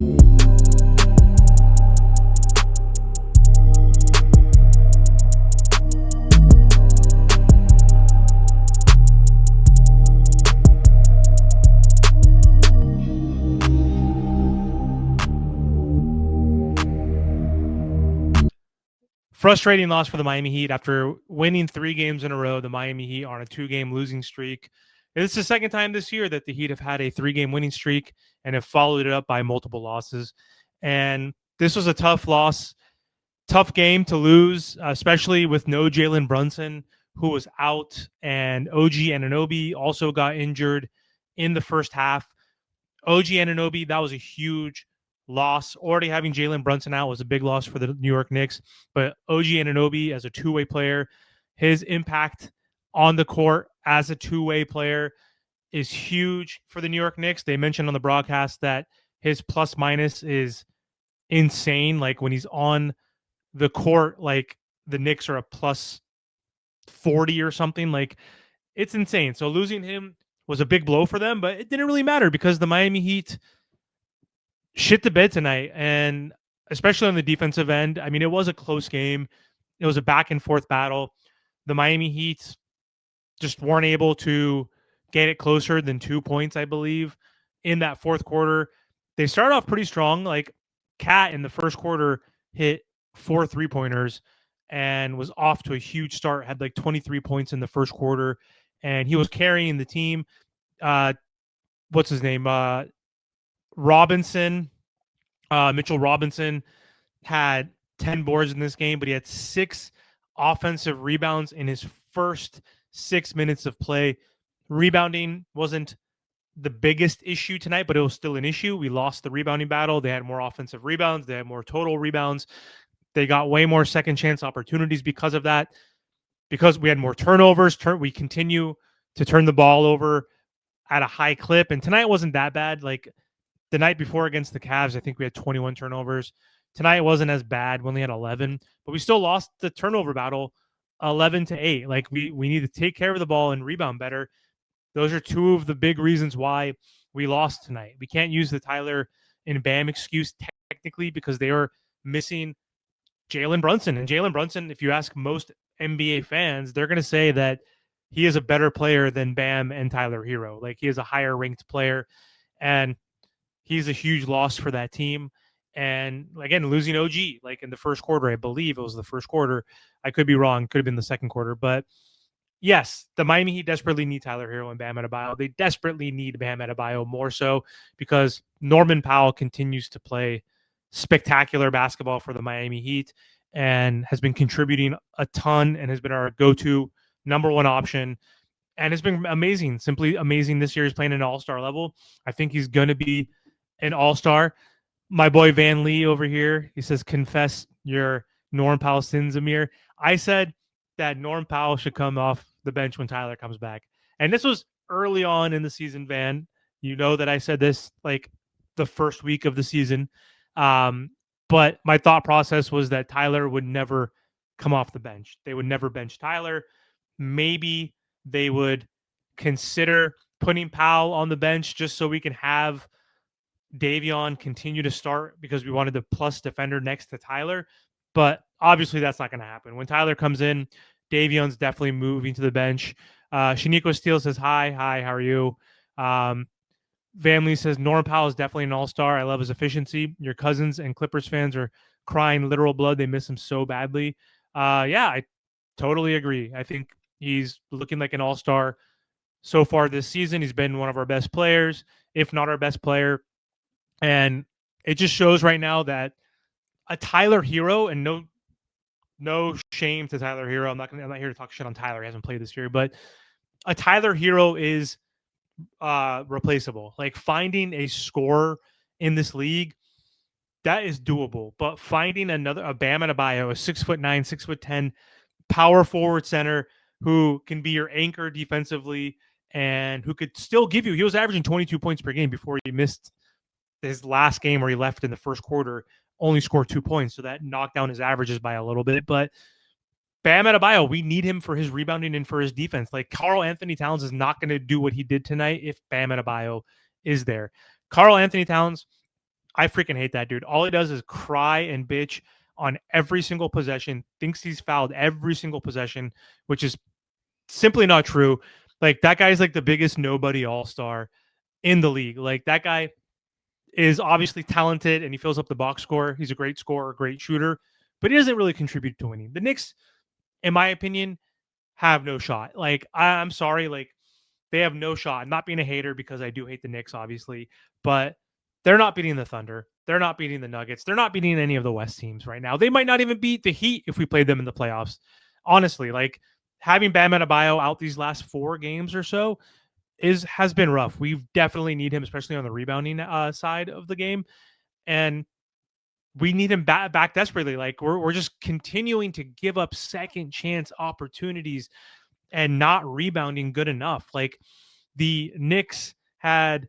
Frustrating loss for the Miami Heat after winning 3 games in a row. The Miami Heat are on a 2-game losing streak. It's the second time this year that the Heat have had a 3-game winning streak and have followed it up by multiple losses. And this was a tough loss, tough game to lose, especially with no Jalen Brunson, who was out, and OG Anunoby also got injured in the first half. OG Anunoby, that was a huge loss. Already having Jalen Brunson out was a big loss for the New York Knicks. But OG Anunoby, as a two-way player, his impact on the court as a two-way player is huge for the New York Knicks. They mentioned on the broadcast that his plus minus is insane. Like when he's on the court, like the Knicks are a plus 40 or something. Like it's insane. So losing him was a big blow for them, but it didn't really matter because the Miami Heat shit the bed tonight, and especially on the defensive end. I mean, it was a close game. It was a back and forth battle. The Miami Heat just weren't able to get it closer than 2 points, I believe, in that fourth quarter. They started off pretty strong. Like Cat in the first quarter hit 4 3-pointers and was off to a huge start, had like 23 points in the first quarter, and he was carrying the team. What's his name? Robinson, Mitchell Robinson had 10 boards in this game, but he had 6 offensive rebounds in his first 6 minutes of play. Rebounding wasn't the biggest issue tonight, but it was still an issue. We lost the rebounding battle. They had more offensive rebounds. They had more total rebounds. They got way more second chance opportunities because of that. Because we had more turnovers, we continue to turn the ball over at a high clip. And tonight wasn't that bad. Like the night before against the Cavs, I think we had 21 turnovers. Tonight it wasn't as bad. We only had 11, but we still lost the turnover battle 11-8. Like we need to take care of the ball and rebound better. Those are two of the big reasons why we lost tonight. We can't use the Tyler and Bam excuse technically because they are missing Jalen Brunson. And Jalen Brunson, if you ask most NBA fans, they're going to say that he is a better player than Bam and Tyler Hero. Like he is a higher ranked player, and he's a huge loss for that team. And again, losing OG like in the first quarter, I believe it was the first quarter. I could be wrong. Could have been the second quarter. But yes, the Miami Heat desperately need Tyler Hero and Bam Adebayo. They desperately need Bam Adebayo more so because Norman Powell continues to play spectacular basketball for the Miami Heat and has been contributing a ton and has been our go-to number one option. And it's been amazing, simply amazing this year. He's playing at an all-star level. I think he's going to be an all-star. My boy Van Lee over here, he says, confess your Norm Powell sins, Amir. I said that Norm Powell should come off the bench when Tyler comes back. And this was early on in the season, Van. You know that I said this like the first week of the season. But my thought process was that Tyler would never come off the bench. They would never bench Tyler. Maybe they would consider putting Powell on the bench just so we can have Davion continue to start because we wanted the plus defender next to Tyler. But obviously that's not going to happen. When Tyler comes in, Davion's definitely moving to the bench. Shaniko Steele says, hi, how are you? Van Lee says, Norm Powell is definitely an all-star. I love his efficiency. Your Cousins and Clippers fans are crying literal blood. They miss him so badly. Yeah, I totally agree. I think he's looking like an all-star so far this season. He's been one of our best players, if not our best player. And it just shows right now that a Tyler Hero, and no shame to Tyler Hero. I'm not here to talk shit on Tyler. He hasn't played this year, but a Tyler Hero is replaceable. Like finding a scorer in this league, that is doable. But finding a Bam Adebayo, a 6'9", 6'10" power forward center who can be your anchor defensively and who could still give you. He was averaging 22 points per game before he missed his last game where he left in the first quarter, only scored 2 points. So that knocked down his averages by a little bit. But Bam Adebayo, we need him for his rebounding and for his defense. Like Karl Anthony Towns is not going to do what he did tonight if Bam Adebayo is there. Karl Anthony Towns, I freaking hate that dude. All he does is cry and bitch on every single possession, thinks he's fouled every single possession, which is simply not true. Like that guy's like the biggest nobody all-star in the league. Like that guy is obviously talented and he fills up the box score. He's a great scorer, great shooter, but he doesn't really contribute to winning. The Knicks, in my opinion, have no shot. Like I'm sorry, like they have no shot. I'm not being a hater because I do hate the Knicks, obviously, but they're not beating the Thunder. They're not beating the Nuggets. They're not beating any of the West teams right now. They might not even beat the Heat if we played them in the playoffs. Honestly, like having Bam Adebayo out these last 4 games or so has been rough. We definitely need him, especially on the rebounding side of the game, and we need him back desperately. Like we're just continuing to give up second chance opportunities and not rebounding good enough. Like the Knicks had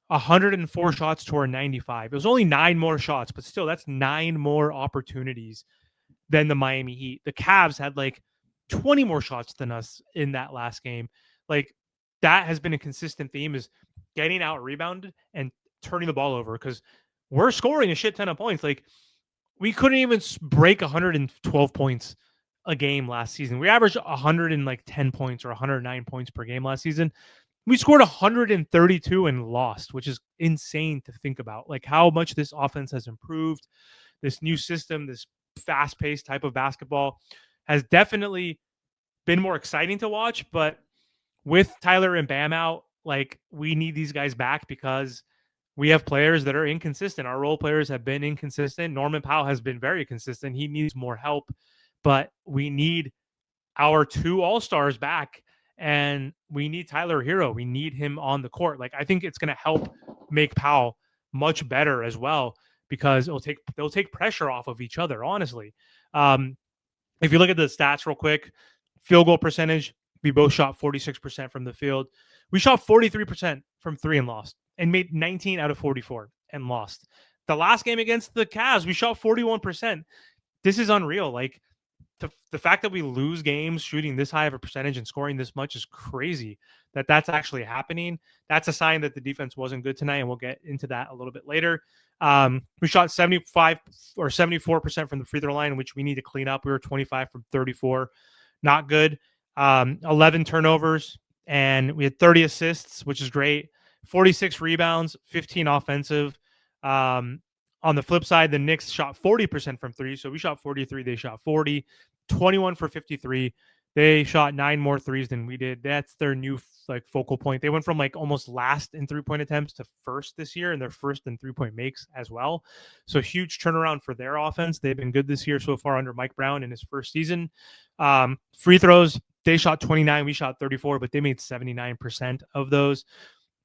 104 shots to our 95. It was only 9 more shots, but still, that's 9 more opportunities than the Miami Heat. The Cavs had like 20 more shots than us in that last game. Like that has been a consistent theme is getting out rebounded and turning the ball over because we're scoring a shit ton of points. Like we couldn't even break 112 points a game last season. We averaged 110 points or 109 points per game last season. We scored 132 and lost, which is insane to think about. Like how much this offense has improved, this new system, this fast-paced type of basketball has definitely been more exciting to watch. But with Tyler and Bam out, like we need these guys back because we have players that are inconsistent. Our role players have been inconsistent. Norman Powell has been very consistent. He needs more help, but we need our 2 all-stars back and we need Tyler Hero. We need him on the court. Like I think it's going to help make Powell much better as well because they'll take pressure off of each other, honestly. If you look at the stats real quick, field goal percentage, we both shot 46% from the field. We shot 43% from 3 and lost and made 19 out of 44 and lost. The last game against the Cavs, we shot 41%. This is unreal. Like the fact that we lose games shooting this high of a percentage and scoring this much is crazy. That's actually happening. That's a sign that the defense wasn't good tonight, and we'll get into that a little bit later. We shot 75 or 74% from the free throw line, which we need to clean up. We were 25 from 34, not good. 11 turnovers, and we had 30 assists, which is great. 46 rebounds, 15 offensive. On the flip side, the Knicks shot 40% from 3, so we shot 43. They shot 40. 21 for 53. They shot 9 more threes than we did. That's their new like focal point. They went from like almost last in 3-point attempts to first this year, and they're first in 3-point makes as well. So huge turnaround for their offense. They've been good this year so far under Mike Brown in his first season. Free throws, they shot 29. We shot 34, but they made 79% of those.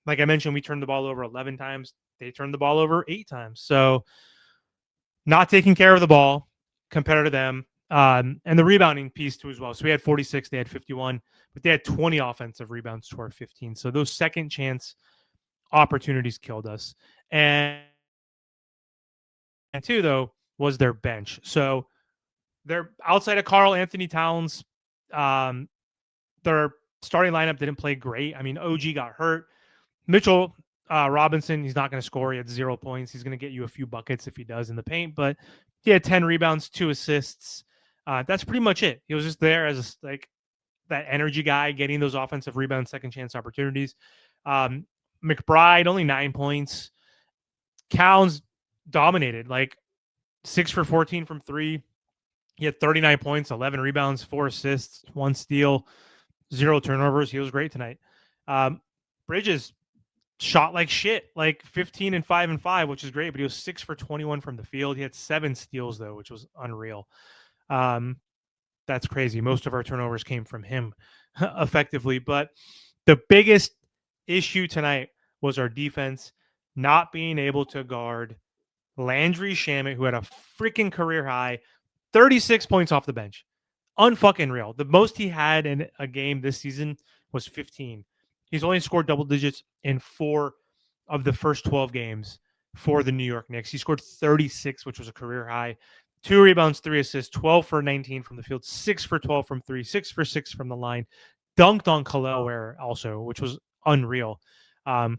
Like I mentioned, we turned the ball over 11 times. They turned the ball over 8 times. So not taking care of the ball compared to them. And the rebounding piece too as well. So we had 46, they had 51, but they had 20 offensive rebounds to our 15. So those second chance opportunities killed us. And two, though, was their bench. So they're outside of Karl Anthony Towns. Their starting lineup didn't play great. I mean, OG got hurt. Mitchell Robinson, he's not going to score. He had 0 points. He's going to get you a few buckets if he does in the paint, but he had 10 rebounds, 2 assists. That's pretty much it. He was just there as like that energy guy, getting those offensive rebounds, second chance opportunities. McBride, only 9 points. Cowns dominated, like 6 for 14 from 3. He had 39 points, 11 rebounds, 4 assists, 1 steal, 0 turnovers. He was great tonight. Bridges shot like shit, like 15 and 5 and 5, which is great, but he was 6 for 21 from the field. He had 7 steals though, which was unreal. That's crazy. Most of our turnovers came from him effectively, but the biggest issue tonight was our defense not being able to guard Landry Shamet, who had a freaking career high 36 points off the bench. Unfucking real. The most he had in a game this season was 15. He's only scored double digits in 4 of the first 12 games for the New York Knicks. He scored 36, which was a career high. 2 rebounds, 3 assists, 12 for 19 from the field, 6 for 12 from 3, 6 for 6 from the line. Dunked on Khalil Ware also, which was unreal. I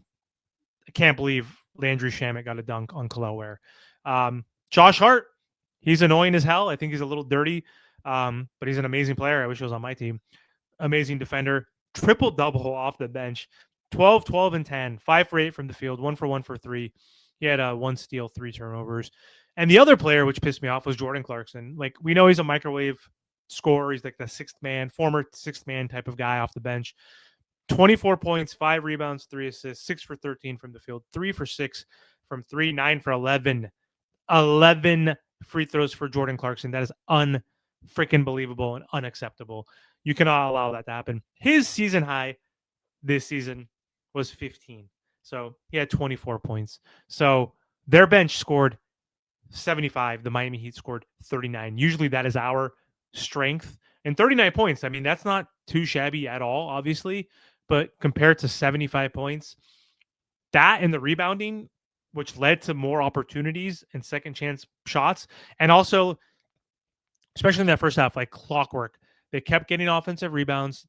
can't believe Landry Shamet got a dunk on Kelowna Ware. Josh Hart, he's annoying as hell. I think he's a little dirty, but he's an amazing player. I wish he was on my team. Amazing defender. Triple double off the bench. 12, 12, and 10. 5 for 8 from the field. 1 for 1 for 3. He had 1 steal, 3 turnovers. And the other player, which pissed me off, was Jordan Clarkson. Like, we know he's a microwave scorer. He's like the former sixth man type of guy off the bench. 24 points, 5 rebounds, 3 assists, 6 for 13 from the field, 3 for 6 from 3, 9 for 11. 11 free throws for Jordan Clarkson. That is unfreaking believable and unacceptable. You cannot allow that to happen. His season high this season was 15. So he had 24 points. So their bench scored 75. The Miami Heat scored 39. Usually that is our strength. And 39 points, I mean, that's not too shabby at all, obviously. But compared to 75 points, that and the rebounding, which led to more opportunities and second chance shots. And also, especially in that first half, like clockwork, they kept getting offensive rebounds,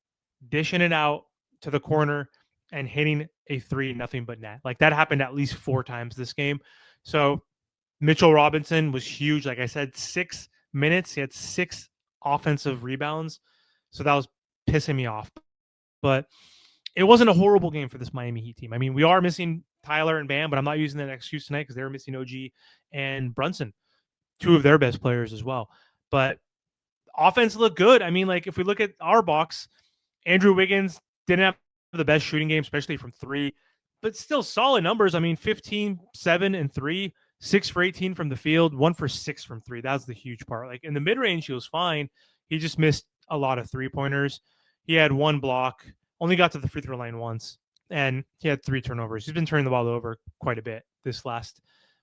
dishing it out to the corner and hitting a 3 nothing but net. Like that happened at least 4 times this game. So Mitchell Robinson was huge. Like I said, 6 minutes. He had 6 offensive rebounds. So that was pissing me off. But it wasn't a horrible game for this Miami Heat team. I mean, we are missing Tyler and Bam, but I'm not using that excuse tonight because they were missing OG and Brunson, 2 of their best players as well. But offense looked good. I mean, like if we look at our box, Andrew Wiggins didn't have the best shooting game, especially from 3, but still solid numbers. I mean, 15, 7, and 3, 6 for 18 from the field, 1 for 6 from 3. That's the huge part. Like in the mid-range, he was fine. He just missed a lot of 3-pointers. He had 1 block, only got to the free throw line once, and he had 3 turnovers. He's been turning the ball over quite a bit this last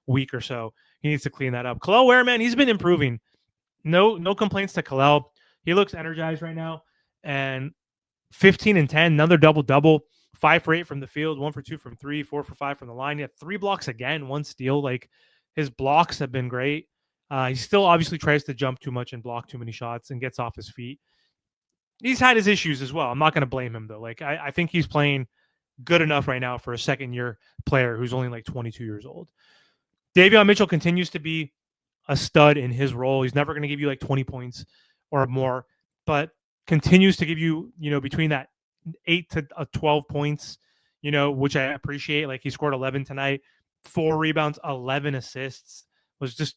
week or so. He needs to clean that up. Kelowna Ware, man, he's been improving. No complaints to Kalel. He looks energized right now. And 15 and 10, another double-double, 5 for 8 from the field, 1 for 2 from 3, 4 for 5 from the line. He had 3 blocks again, 1 steal. Like his blocks have been great. He still obviously tries to jump too much and block too many shots and gets off his feet. He's had his issues as well. I'm not going to blame him, though. Like I think he's playing good enough right now for a second-year player who's only like 22 years old. Davion Mitchell continues to be a stud in his role. He's never going to give you like 20 points or more, but continues to give you, between that 8 to 12 points, which I appreciate. Like he scored 11 tonight, 4 rebounds, 11 assists. Was just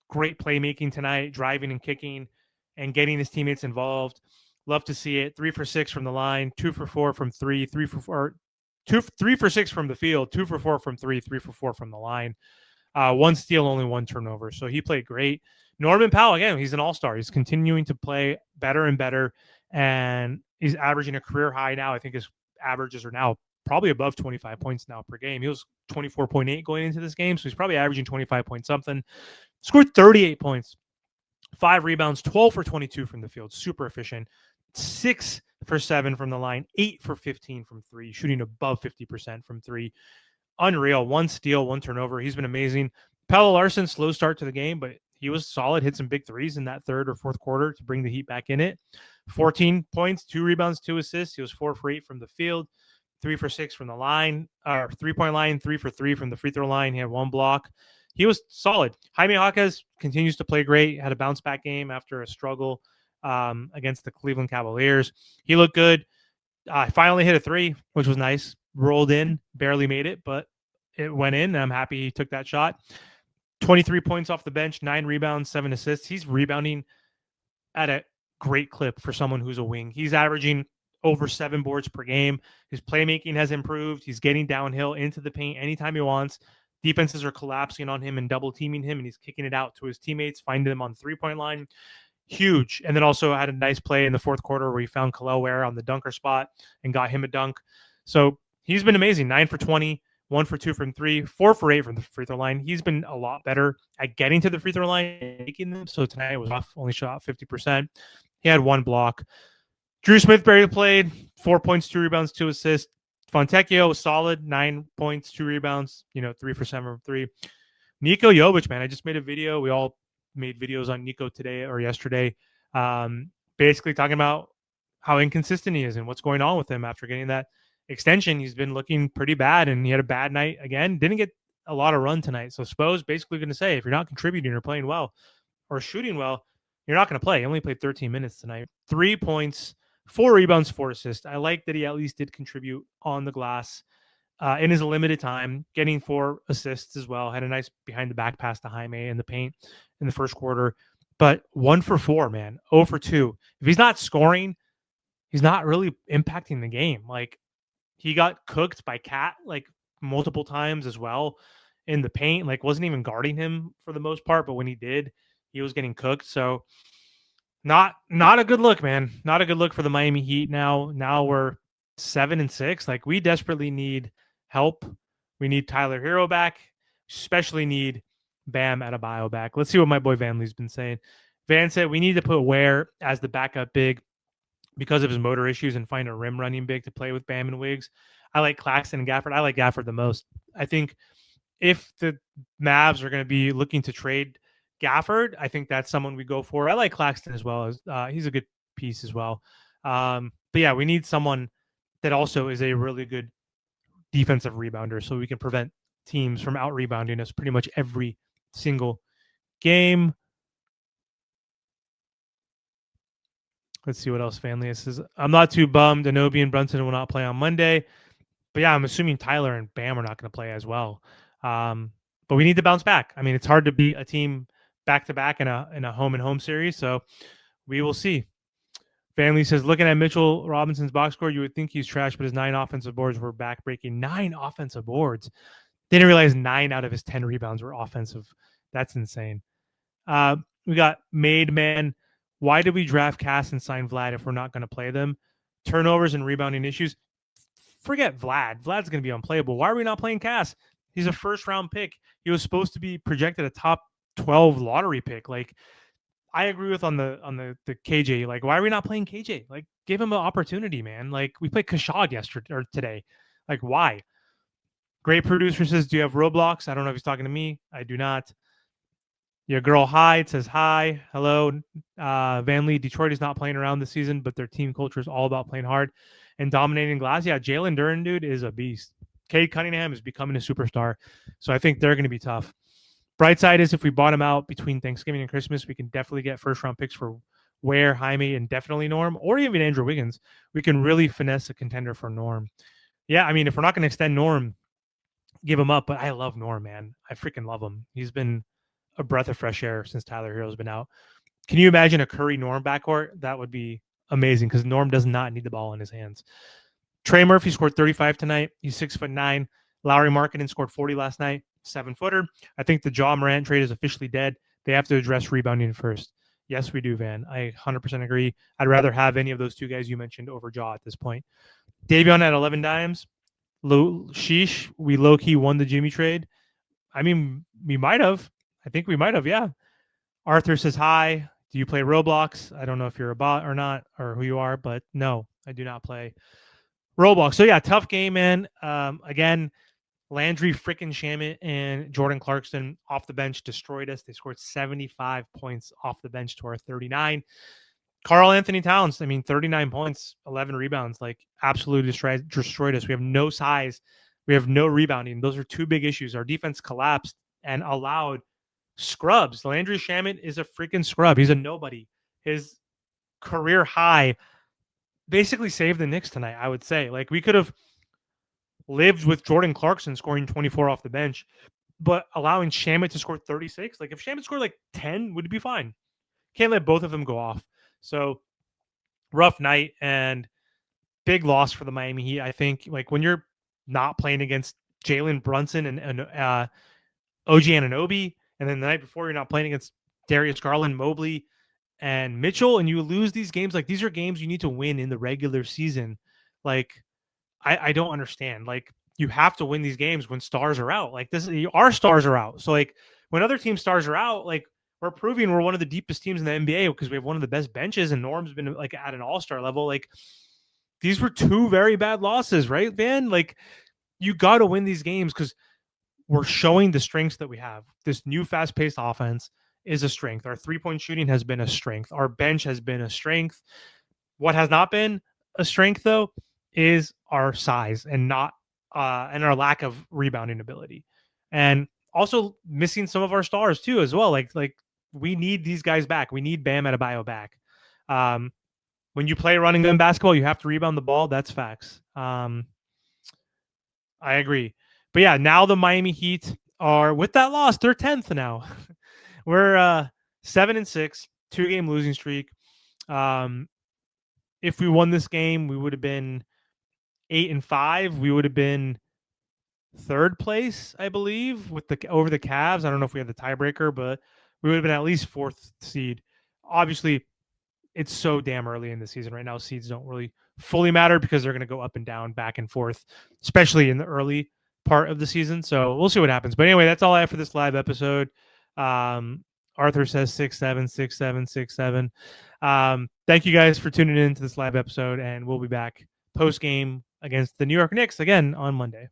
great playmaking tonight, driving and kicking and getting his teammates involved. Love to see it. 3 for 6 from the line, 2 for 4 from 3, 3 for 6 from the field, 2 for 4 from 3, 3 for 4 from the line. 1 steal, only 1 turnover. So he played great. Norman Powell, again, he's an all-star. He's continuing to play better and better, and he's averaging a career high now. I think his averages are now probably above 25 points now per game. He was 24.8 going into this game, so he's probably averaging 25 point something. Scored 38 points, 5 rebounds, 12 for 22 from the field. Super efficient. 6 for 7 from the line, 8 for 15 from 3, shooting above 50% from 3. Unreal. 1 steal, 1 turnover. He's been amazing. Pelle Larsson, slow start to the game, but he was solid. Hit some big threes in that third or fourth quarter to bring the Heat back in it. 14 points, 2 rebounds, 2 assists. He was 4 for 8 from the field, 3 for 6 from the line, or 3-point line, 3 for 3 from the free throw line. He had 1 block. He was solid. Jaime Jaquez continues to play great. Had a bounce back game after a struggle against the Cleveland Cavaliers. He looked good. Finally hit a 3, which was nice. Rolled in, barely made it, but it went in. I'm happy he took that shot. 23 points off the bench, 9 rebounds, 7 assists. He's rebounding at a great clip for someone who's a wing. He's averaging over 7 boards per game. His playmaking has improved. He's getting downhill into the paint anytime he wants. Defenses are collapsing on him and double teaming him, and he's kicking it out to his teammates, finding them on the 3-point line. Huge. And then also had a nice play in the fourth quarter where he found Kelowna Ware on the dunker spot and got him a dunk. So he's been amazing. 9 for 20, 1 for 2 from 3, 4 for 8 from the free throw line. He's been a lot better at getting to the free throw line and making them. So tonight was off, only shot 50%. He had 1 block. Drew Smith barely played, 4 points, 2 rebounds, 2 assists. Fontecchio was solid, 9 points, 2 rebounds, 3 for 7 from 3. Niko Jovic, man, I just made a video. We all made videos on Nico today or yesterday, basically talking about how inconsistent he is and what's going on with him after getting that extension. He's been looking pretty bad, and he had a bad night again. Didn't get a lot of run tonight. So Spo's basically going to say, if you're not contributing or playing well or shooting well, you're not going to play. He only played 13 minutes tonight. 3 points, 4 rebounds, 4 assists. I like that he at least did contribute on the glass in his limited time, getting 4 assists as well. Had a nice behind the back pass to Jaime in the paint in the first quarter. But 1 for 4, man. 0 for 2. If he's not scoring, he's not really impacting the game. Like, he got cooked by Cat like multiple times as well in the paint. Like, wasn't even guarding him for the most part, but when he did, he was getting cooked. So not a good look, man. Not a good look for the Miami Heat now. Now we're 7-6. Like, we desperately need help. We need Tyler Hero back, especially need Bam Adebayo back. Let's see what my boy Van Lee's been saying. Van said we need to put Ware as the backup big because of his motor issues and find a rim running big to play with Bam and Wiggs. I like Claxton and Gafford. I like Gafford the most. I think if the Mavs are going to be looking to trade Gafford, I think that's someone we go for. I like Claxton as well. As he's a good piece as well. But yeah, we need someone that also is a really good defensive rebounder so we can prevent teams from out rebounding us pretty much every single game. Let's see what else Fanley says. I'm not too bummed. Anobi and Brunson will not play on Monday. But yeah, I'm assuming Tyler and Bam are not going to play as well. But we need to bounce back. I mean, it's hard to beat a team back to back in a home and home series. So we will see. Fanley says, looking at Mitchell Robinson's box score, you would think he's trash, but his 9 offensive boards were backbreaking. 9 offensive boards. Didn't realize 9 out of his 10 rebounds were offensive. That's insane. We got Made Man. Why did we draft Cass and sign Vlad if we're not going to play them? Turnovers and rebounding issues. Forget Vlad. Vlad's going to be unplayable. Why are we not playing Cass? He's a first round pick. He was supposed to be projected a top 12 lottery pick. Like, I agree with on the KJ. Like, why are we not playing KJ? Like, give him an opportunity, man. Like, we played Kashad yesterday or today. Like, why? Great producer says, do you have Roblox? I don't know if he's talking to me. I do not. Your girl Hyde says hi. Hello. Van Lee, Detroit is not playing around this season, but their team culture is all about playing hard and dominating glass. Yeah, Jalen Duren, dude, is a beast. Cade Cunningham is becoming a superstar. So I think they're going to be tough. Bright side is if we bottom out between Thanksgiving and Christmas, we can definitely get first round picks for Ware, Jaime, and definitely Norm, or even Andrew Wiggins. We can really finesse a contender for Norm. Yeah, I mean, if we're not going to extend Norm, give him up. But I love Norm, man. I freaking love him. He's been a breath of fresh air since Tyler Hero's been out. Can you imagine a Curry Norm backcourt? That would be amazing because Norm does not need the ball in his hands. Trey Murphy scored 35 tonight. He's 6'9". Lowry Markkinen scored 40 last night, 7-footer. I think the Ja Morant trade is officially dead. They have to address rebounding first. Yes, we do, Van. I 100% agree. I'd rather have any of those two guys you mentioned over Ja at this point. Davion at 11 dimes. Sheesh, we low-key won the Jimmy trade. I mean, we might have. I think we might have, yeah. Arthur says, hi. Do you play Roblox? I don't know if you're a bot or not or who you are, but no, I do not play Roblox. So, yeah, tough game, man. Again, Landry freaking Shamet and Jordan Clarkson off the bench destroyed us. They scored 75 points off the bench to our 39. Karl Anthony Towns, I mean, 39 points, 11 rebounds, like absolutely destroyed us. We have no size. We have no rebounding. Those are two big issues. Our defense collapsed and allowed scrubs. Landry Shamet is a freaking scrub. He's a nobody. His career high basically saved the Knicks tonight, I would say. Like, we could have lived with Jordan Clarkson scoring 24 off the bench, but allowing Shamet to score 36. Like, if Shamet scored like 10, would it be fine? Can't let both of them go off. So rough night and big loss for the Miami Heat. I think, like, when you're not playing against Jalen Brunson and OG Anunoby, and then the night before you're not playing against Darius Garland, Mobley, and Mitchell, and you lose these games, like, these are games you need to win in the regular season. Like, I don't understand. Like, you have to win these games when stars are out. Like, our stars are out. So, like, when other team stars are out, like, we're proving we're one of the deepest teams in the NBA because we have one of the best benches, and Norm's been like at an all-star level. Like, these were two very bad losses, right, Van? Like, you got to win these games because we're showing the strengths that we have. This new fast-paced offense is a strength. Our three-point shooting has been a strength. Our bench has been a strength. What has not been a strength, though, is our size and not and our lack of rebounding ability. and also missing some of our stars too as well. Like we need these guys back. We need Bam Adebayo back. When you play running gun basketball, you have to rebound the ball. That's facts. I agree. But yeah, now the Miami Heat are, with that loss, they're 10th now. We're 7-6, 2-game losing streak. If we won this game, we would have been 8-5. We would have been third place, I believe, with the over the Cavs. I don't know if we had the tiebreaker, but we would have been at least fourth seed. Obviously, it's so damn early in the season right now. Seeds don't really fully matter because they're going to go up and down, back and forth, especially in the early part of the season. So we'll see what happens. But anyway, that's all I have for this live episode. Arthur says 6-7, 6-7, 6-7. Thank you guys for tuning in to this live episode, and we'll be back post game against the New York Knicks again on Monday.